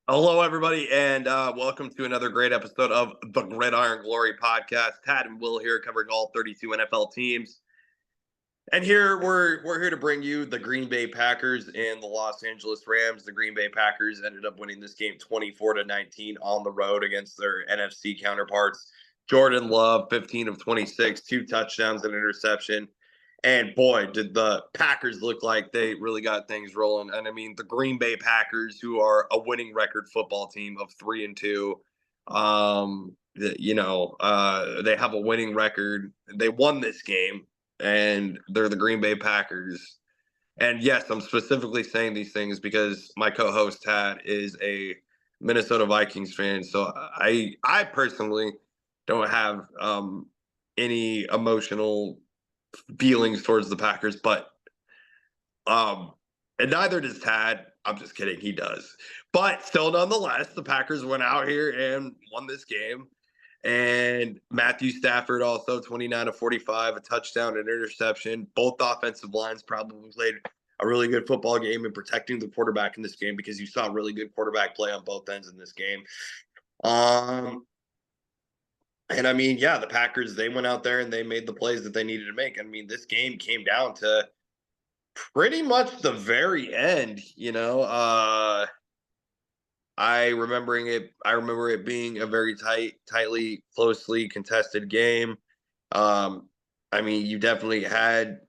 Hello, everybody, and welcome to another great episode of the Gridiron Glory podcast. Tad and Will here covering all 32 NFL teams. And here we're here to bring you the Green Bay Packers and the Los Angeles Rams. The Green Bay Packers ended up winning this game 24-19 on the road against their NFC counterparts. Jordan Love, 15 of 26, two touchdowns and interception. And boy, did the Packers look like they really got things rolling. And I mean, the Green Bay Packers, who are a winning record football team of 3-2, they have a winning record. They won this game, and they're the Green Bay Packers. And yes, I'm specifically saying these things because my co-host Tad is a Minnesota Vikings fan. So I personally don't have any emotional feelings towards the Packers, but um and neither does Tad. I'm just kidding, he does. But still, nonetheless, the Packers went out here and won this game. And Matthew Stafford also 29 of 45, a touchdown and interception. Both offensive lines probably played a really good football game in protecting the quarterback in this game because you saw really good quarterback play on both ends in this game. And I mean, yeah, the Packers, they went out there and they made the plays that they needed to make. I mean, this game came down to pretty much the very end, you know. I remember it being a very tightly, closely contested game. Um, I mean, you definitely had,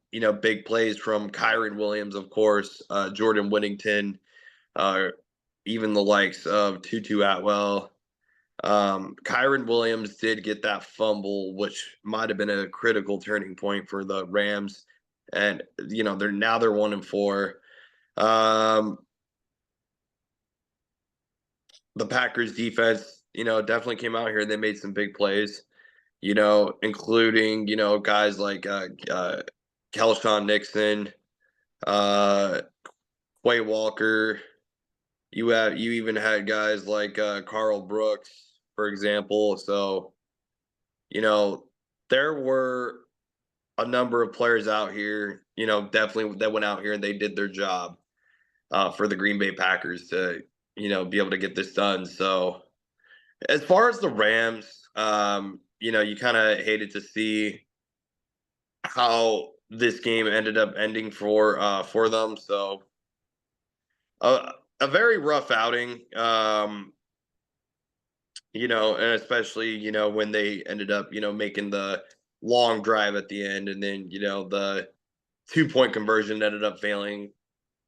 big plays from Kyron Williams, of course, Jordan Whittington, uh, even the likes of Tutu Atwell. Kyron Williams did get that fumble, which might have been a critical turning point for the Rams. And, they're 1-4. Um, the Packers defense, definitely came out here and they made some big plays, including, guys like Kelshawn Nixon, uh, Quay Walker. You even had guys like Carl Brooks, for example. So, you know, there were a number of players out here, definitely that went out here and they did their job for the Green Bay Packers to, be able to get this done. So, as far as the Rams, you kind of hated to see how this game ended up ending for them. So, a very rough outing. And especially, when they ended up, making the long drive at the end and then, the 2-point conversion ended up failing.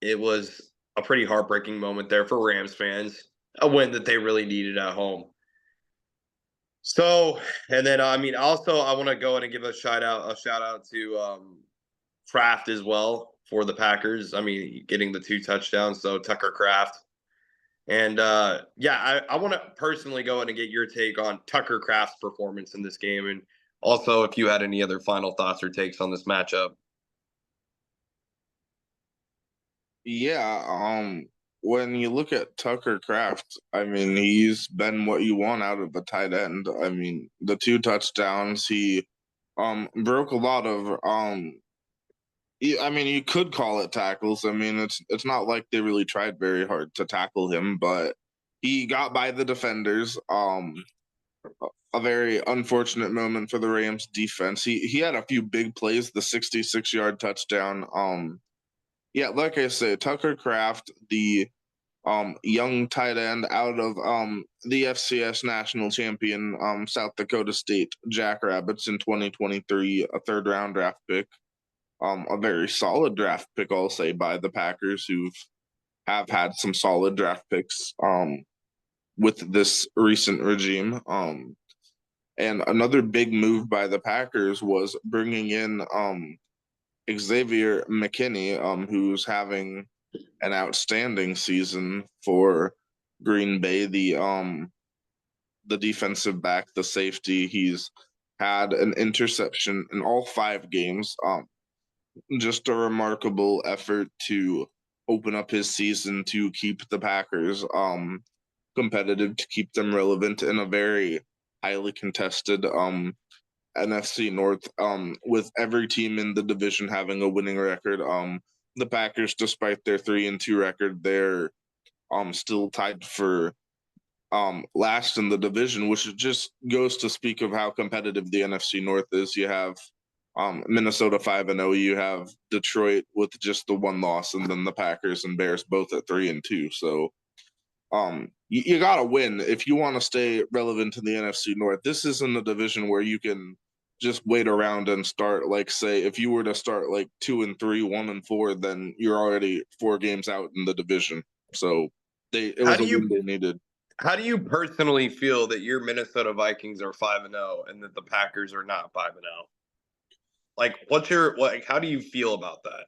It was a pretty heartbreaking moment there for Rams fans, a win that they really needed at home. So, and then I mean, also I want to go ahead and give a shout out to Kraft as well for the Packers. I mean, getting the two touchdowns. So Tucker Kraft. And yeah, I want to personally go in and get your take on Tucker Kraft's performance in this game, and also if you had any other final thoughts or takes on this matchup. Yeah, when you look at Tucker Kraft, I mean, he's been what you want out of a tight end. I mean, the two touchdowns, he broke a lot of I mean, you could call it tackles. I mean, it's not like they really tried very hard to tackle him, but he got by the defenders. A very unfortunate moment for the Rams defense. He had a few big plays, the 66-yard touchdown. Yeah, like I say, Tucker Kraft, the young tight end out of the FCS national champion South Dakota State Jackrabbits in 2023, a third round draft pick. A very solid draft pick, I'll say, by the Packers, who have had some solid draft picks with this recent regime. And another big move by the Packers was bringing in Xavier McKinney, who's having an outstanding season for Green Bay. The defensive back, the safety, he's had an interception in all 5 games. Just a remarkable effort to open up his season to keep the Packers competitive, to keep them relevant in a very highly contested NFC North, with every team in the division having a winning record. The Packers, despite their 3-2 record, they're still tied for last in the division, which just goes to speak of how competitive the NFC North is. You have Minnesota 5-0, you have Detroit with just the one loss, and then the Packers and Bears both at 3-2. So you gotta win if you want to stay relevant in the NFC North. This isn't a division where you can just wait around and start, like, say, if you were to start like 2-3, 1-4, then you're already 4 games out in the division. So it How was do a win you they needed. how do you personally feel that your Minnesota Vikings are 5-0 and that the Packers are not 5-0? Like, how do you feel about that?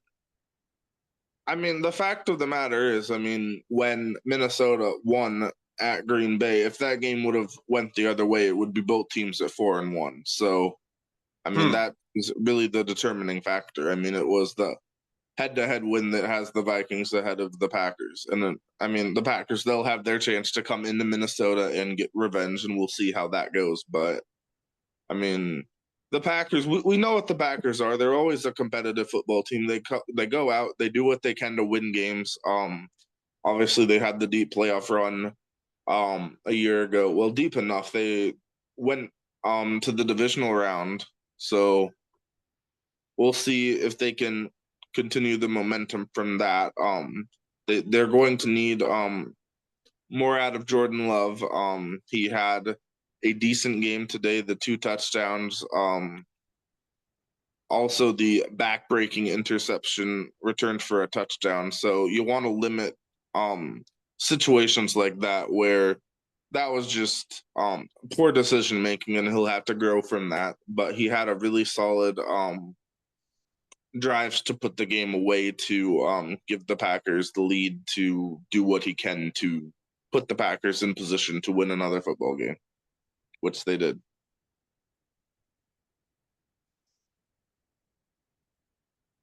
I mean, the fact of the matter is, I mean, when Minnesota won at Green Bay, if that game would have went the other way, it would be both teams at 4-1. So, I mean, Hmm. that is really the determining factor. I mean, it was the head-to-head win that has the Vikings ahead of the Packers. And then, I mean, the Packers, they'll have their chance to come into Minnesota and get revenge, and we'll see how that goes. But I mean, the Packers, we know what the Packers are. They're always a competitive football team. They go out, they do what they can to win games. Obviously they had the deep playoff run a year ago. Well, deep enough. They went to the divisional round. So we'll see if they can continue the momentum from that. They're going to need more out of Jordan Love. He had a decent game today, the 2 touchdowns. Also the back-breaking interception returned for a touchdown. So you want to limit situations like that where that was just poor decision making, and he'll have to grow from that. But he had a really solid drives to put the game away to give the Packers the lead to do what he can to put the Packers in position to win another football game, which they did.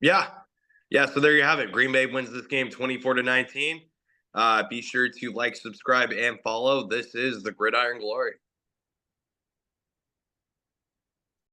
Yeah. Yeah, so there you have it. Green Bay wins this game 24-19. Be sure to like, subscribe, and follow. This is the Gridiron Glory.